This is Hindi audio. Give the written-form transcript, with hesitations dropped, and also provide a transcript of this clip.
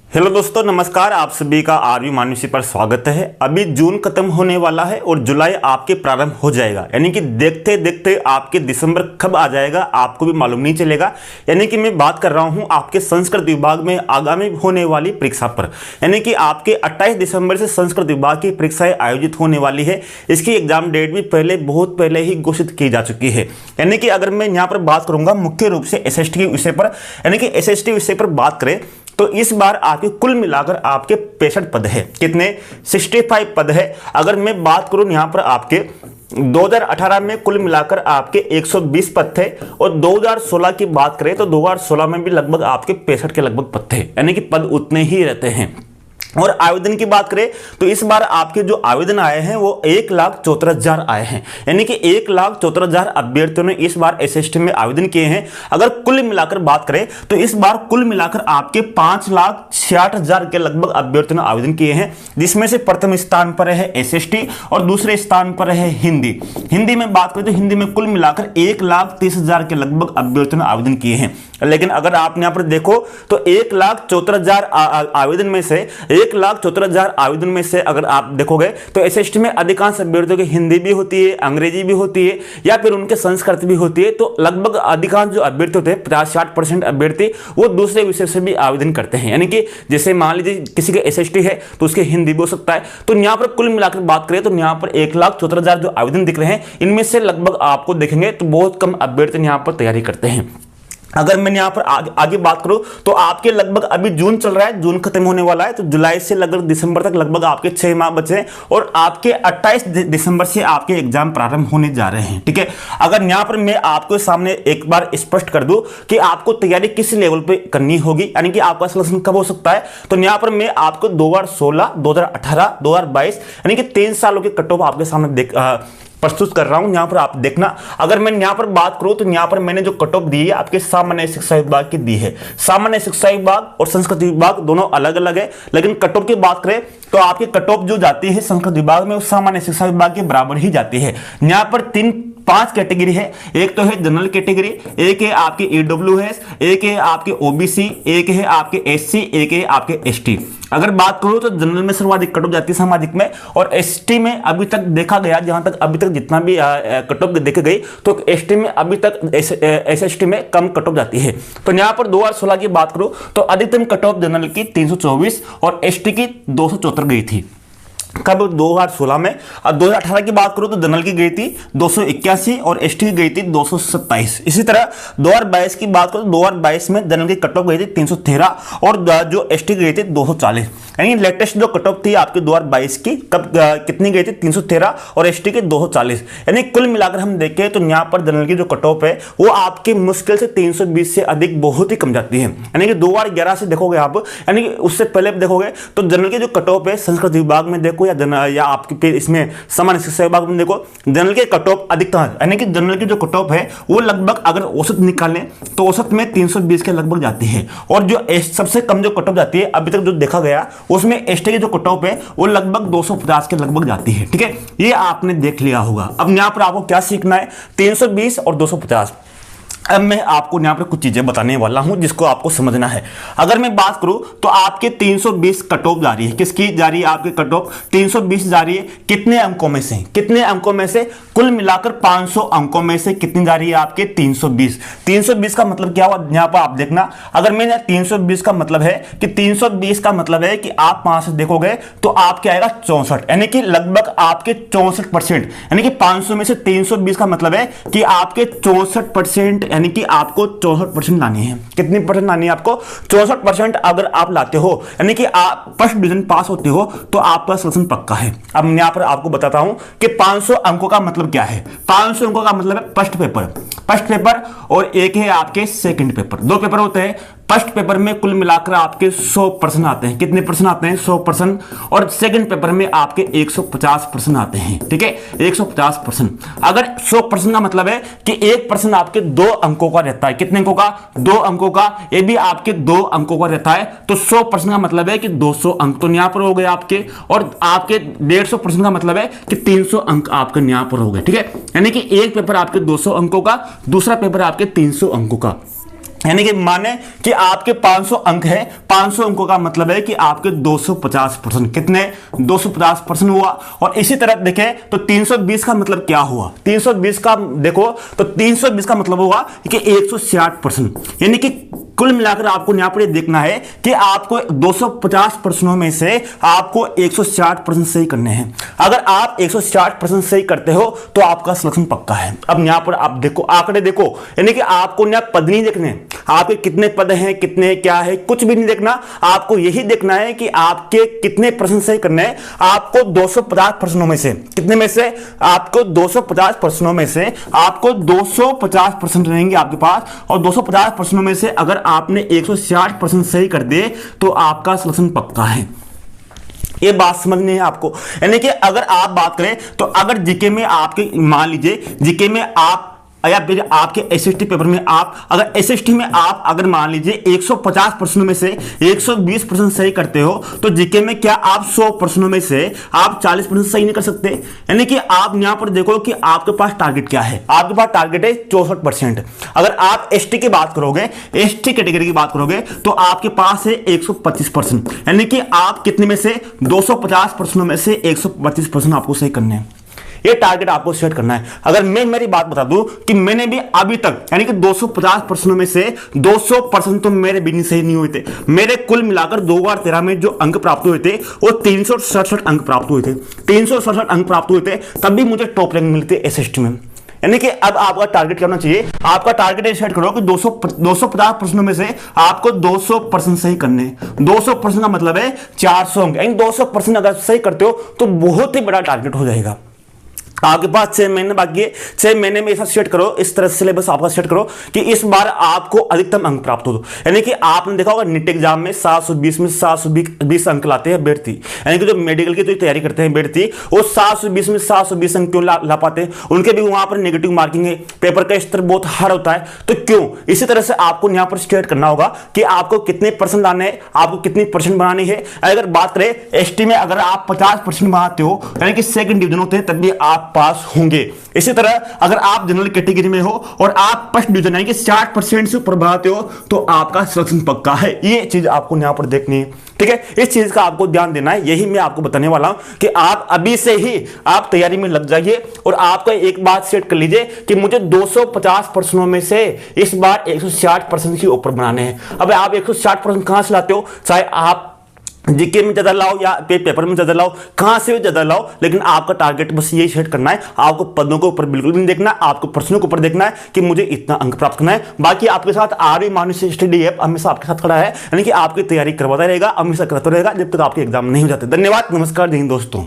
हेलो दोस्तों, नमस्कार। आप सभी का आरवी मानुषी पर स्वागत है। अभी जून खत्म होने वाला है और जुलाई आपके प्रारंभ हो जाएगा, यानी कि देखते देखते आपके दिसंबर कब आ जाएगा आपको भी मालूम नहीं चलेगा। यानी कि मैं बात कर रहा हूं आपके संस्कृत विभाग में आगामी होने वाली परीक्षा पर, यानी कि आपके 28 दिसंबर से संस्कृत विभाग की परीक्षाएं आयोजित होने वाली है। इसकी एग्जाम डेट भी बहुत पहले ही घोषित की जा चुकी है। यानी कि अगर मैं यहाँ पर बात करूंगा मुख्य रूप से SST के विषय पर, यानी कि SST विषय पर बात करें तो इस बार आपके कुल मिलाकर आपके 65 पद है। कितने? 65 पद है। अगर मैं बात करूं यहां पर आपके 2018 में कुल मिलाकर आपके 120 पद थे और 2016 की बात करें तो 2016 में भी लगभग आपके 65 के लगभग पद थे, यानी कि पद उतने ही रहते हैं। और आवेदन की बात करें तो इस बार आपके जो आवेदन आए हैं वो 1,74,000 आए हैं, यानी कि 1,74,000 अभ्यर्थियों ने इस बार SST में आवेदन किए हैं। अगर कुल मिलाकर बात करें तो इस बार कुल मिलाकर आपके 5,66,000 के लगभग अभ्यर्थियों ने आवेदन किए हैं, जिसमें से प्रथम स्थान पर है SST और दूसरे स्थान पर है हिंदी। हिंदी में बात करें तो हिंदी में कुल मिलाकर 1,30,000 के लगभग अभ्यर्थियों ने आवेदन किए हैं। लेकिन अगर आप यहां पर देखो तो 1,74,000 आवेदन में से 1,74,000 आवेदन में से अगर आप देखोगे तो SST में अधिकांश अभ्यर्थियों की हिंदी भी होती है, अंग्रेजी भी होती है या फिर उनके संस्कृत भी होती है। तो लगभग अधिकांश जो अभ्यर्थी होते हैं 50-60% अभ्यर्थी वो दूसरे विषय से भी आवेदन करते हैं, यानी कि जैसे मान लीजिए किसी के SST है तो उसके हिंदी भी हो सकता है। तो यहाँ पर कुल मिलाकर बात करें तो यहाँ पर 1,74,000 जो आवेदन दिख रहे हैं इनमें से लगभग आपको देखेंगे तो बहुत कम अभ्यर्थी यहाँ पर तैयारी करते हैं। अगर मैं यहाँ पर आगे बात करूं तो आपके लगभग अभी जून चल रहा है, जून खत्म होने वाला है, तो जुलाई से लगभग दिसंबर तक लगभग आपके 6 माह बचे हैं और आपके 28 दिसंबर से आपके एग्जाम प्रारंभ होने जा रहे हैं। ठीक है, अगर यहाँ पर मैं आपको सामने एक बार स्पष्ट कर दूं कि आपको तैयारी किस लेवल पे करनी होगी, यानी कि आपका सिलेक्शन कब हो सकता है, तो यहाँ पर मैं आपको 2016, 2018, 2022 यानी कि 3 सालों के कट ऑफ आपके सामने प्रस्तुत कर रहा हूं। यहां पर आप देखना, अगर मैं यहां पर बात करूं तो यहां पर मैंने जो कट ऑफ दी है आपके सामान्य शिक्षा विभाग की दी है। सामान्य शिक्षा विभाग और संस्कृत विभाग दोनों अलग अलग है, लेकिन कट ऑफ की बात करें तो आपकी कट ऑफ जो जाती है संस्कृत विभाग में उस सामान्य शिक्षा विभाग के बराबर ही जाती है। यहां पर 5 कैटेगरी है। एक तो है जनरल कैटेगरी, एक है आपके EWS, एक है आपके OBC, एक है आपके SC, एक है आपके ST। अगर बात करूं तो जनरल में सर्वाधिक कट ऑफ जाती है सामाजिक में, और ST में अभी तक देखा गया, जहां तक अभी तक जितना भी कट ऑफ देखी गई तो ST में अभी तक SST में कम कट ऑफ जाती है। तो यहां पर 2016 की बात करूं तो अधिकतम कट ऑफ जनरल की 324 और ST की 274 गई थी। कब? 2016 में। अब 2018 की बात करूं तो जनरल की गई थी 281 और ST की गई थी 227। इसी तरह 2022 की बात करूं तो 2022 में जनरल की कट ऑफ गई थी 313 और जो ST की गई थी 240। यानी लेटेस्ट जो कट ऑफ थी आपकी 2022 की कब कितनी गई थी? 313 और ST की 240। यानी कुल मिलाकर हम देखें तो यहाँ पर जनरल की जो कट ऑफ है वो आपकी मुश्किल से 320 से अधिक बहुत ही कम जाती है। यानी कि 2011 से देखोगे आप, यानी कि उससे पहले देखोगे तो जनरल की जो कट ऑफ है संस्कृत विभाग में देखो या आपके इसमें सामान्य शिक्षा विभाग में देखो, जनरल के कट ऑफ अधिकतम, यानी कि जनरल की जो कट ऑफ है वो लगभग अगर औसत निकालें तो औसत में 320 के लगभग जाती है। और जो सबसे कम जो कट ऑफ जाती है अभी तक जो देखा गया उसमें ST की जो कट ऑफ है वो लगभग 250 के लगभग जाती है। ठीक है, ये आपने देख लिया होगा। अब यहाँ पर आपको क्या सीखना है? 320 और 250। अब मैं आपको यहाँ पर कुछ चीजें बताने वाला हूं जिसको आपको समझना है। अगर मैं बात करूं तो आपके 320 कट ऑफ जा रही है। किसकी जा रही है? आपके कट ऑफ 320 जा रही है। कितने अंकों में से? कितने अंकों में से? कुल मिलाकर 500 अंकों में से कितनी जा रही है? आपके 320। 320 का मतलब क्या हुआ यहाँ पर आप देखना। अगर मैं 320 का मतलब है कि 320 का मतलब है कि आप 5 से देखोगे तो आपके आएगा 64, यानी कि लगभग आपके 64%, यानी कि 500 में से 320 का मतलब है कि आपके 64%, यानी कि आपको 64% लानी है। कितनी परसेंट लानी है आपको? 64% अगर आप लाते हो, यानी कि आप फर्स्ट डिवीजन पास होते हो तो आपका सिलेक्शन पक्का है। अब मैं यहां पर आपको बताता हूं कि 500 अंकों का मतलब क्या है। 500 अंकों का मतलब है फर्स्ट पेपर और एक है आपके सेकंड पेपर। 2 पेपर होते हैं। फर्स्ट पेपर में कुल मिलाकर आपके 100% आते हैं। कितने परसेंट आते हैं? 100%। और सेकंड पेपर में आपके 150% आते हैं। ठीक है, 150%। अगर 100% का मतलब है कि 1% आपके 2 अंकों का रहता है। कितने अंकों का? 2 अंकों का। ये भी आपके 2 अंकों का रहता है। तो 100% का मतलब है कि 200 अंक तो यहां पर हो गए आपके, और आपके 150% का मतलब है कि 300 अंक आपके यहां पर हो गए। ठीक है, यानी कि एक पेपर आपके 200 अंकों का, दूसरा पेपर आपके 300 अंकों का। यानी कि माने कि आपके 500 अंक है, 500 अंकों का मतलब है कि आपके 250% कितने 250% हुआ। और इसी तरह देखें तो 320 का मतलब क्या हुआ, 320 का देखो तो 320 का मतलब हुआ कि 160%। यानी कि कुल मिलाकर आपको यहां पर देखना है कि आपको 250 प्रश्नों में से आपको 160% सही करने हैं। अगर आप 160% सही करते हो तो आपका सिलेक्शन पक्का है। अब यहां पर आप देखो आंकड़े देखो, यानी कि आपको यहां पद नहीं देखने, आपके कितने पद हैं कितने क्या है कुछ भी नहीं देखना, आपको यही देखना है कि आपके कितने प्रश्न सही करने हैं। आपको 250 प्रश्नों में से कितने में से आपको 250 प्रश्नों में से आपको 250 प्रश्न रहेंगे आपके पास, और 250 प्रश्नों में से अगर आपने 160% सही कर दिए तो आपका सिलेक्शन पक्का है। ये बात समझनी है आपको। यानी कि अगर आप बात करें तो अगर जीके में आपके मान लीजिए जीके में आप या फिर आपके एसएसटी पेपर में आप अगर एसएसटी में आप अगर मान लीजिए 150 प्रश्नों में से 120% सही करते हो तो जीके में क्या आप 100 प्रश्नों में से आप 40% सही नहीं कर सकते। यानी कि आप यहां पर देखो कि आपके पास टारगेट क्या है, आपके पास टारगेट है 64%। अगर आप एसटी की बात करोगे, एसटी कैटेगरी की बात करोगे तो आपके पास है 125%। यानी कि आप कितने में से 250 प्रश्नों में से 125% आपको सही करने हैं। ये टारगेट आपको सेट करना है। अगर मैं मेरी बात बता दूं कि मैंने भी अभी तक यानी कि 250 प्रश्नों में से 200% तो मेरे भी सही नहीं हुए थे। मेरे कुल मिलाकर 2013 में जो अंक प्राप्त हुए थे वो 367 अंक प्राप्त हुए थे, 367 अंक प्राप्त हुए थे, तब भी मुझे टॉप रैंक मिलते एसएसटी में। यानी कि अब आपका टारगेट क्या होना चाहिए, आपका टारगेट सेट करो कि 250 प्रश्नों में से आपको 200% सही करने हैं। 200% का मतलब है 400 अंक, यानी 200% अगर सही करते हो तो बहुत ही बड़ा टारगेट हो जाएगा। आपके पास 6 महीने बाकी है, 6 महीने में ऐसा सेट करो, इस तरह सिलेबस आपका सेट करो कि इस बार आपको अधिकतम अंक प्राप्त हो। यानी कि आपने देखा होगा नीट एग्जाम में 720 में 720 अंक लाते हैं अभ्यर्थी, यानी कि जो मेडिकल की जो तैयारी करते हैं अभ्यर्थी वो 720 में 720 अंक क्यों ला पाते हैं, उनके भी वहां पर नेगेटिव मार्किंग है, पेपर का स्तर बहुत हार्ड होता है, तो क्यों। इसी तरह से आपको यहां पर स्टेट करना होगा कि आपको कितने परसेंट लाने हैं, आपको कितनी परसेंट बनानी है। अगर बात करें एसटी में अगर आप 50% बनाते हो यानी कि सेकंड डिवीजन होते हैं तब भी आप पास होंगे। इसी तरह अगर आप जनरल कैटेगरी में हो और आप फर्स्ट डिवीजन यानी कि 60% से ऊपर बनाते हो तो आपका सिलेक्शन पक्का है। ये चीज आपको यहां पर देखनी है, ठीक है। इस चीज का आपको ध्यान देना है, यही मैं आपको बताने वाला हूं कि आप अभी से ही आप तैयारी में लग जाइए और आपको एक बात सेट कर लीजिए कि मुझे 250 प्रश्नों में से इस बार 160% के ऊपर बनाने हैं। अब आप 160% कहां से लाते हो, चाहे आप जीके में ज्यादा लाओ या पेपर में ज्यादा लाओ, कहां से भी ज्यादा लाओ, लेकिन आपका टारगेट बस यही सेट करना है। आपको पदों के ऊपर बिल्कुल नहीं देखना, आपको प्रश्नों के ऊपर देखना है कि मुझे इतना अंक प्राप्त करना है। बाकी आपके साथ आर्य मानुष्य स्टडी ऐप हमेशा आपके साथ खड़ा है, यानी कि आपकी तैयारी करवाता रहेगा, हमेशा करता रहेगा जब तक आपके एग्जाम नहीं हो जाते। धन्यवाद, नमस्कार, जय हिंद दोस्तों।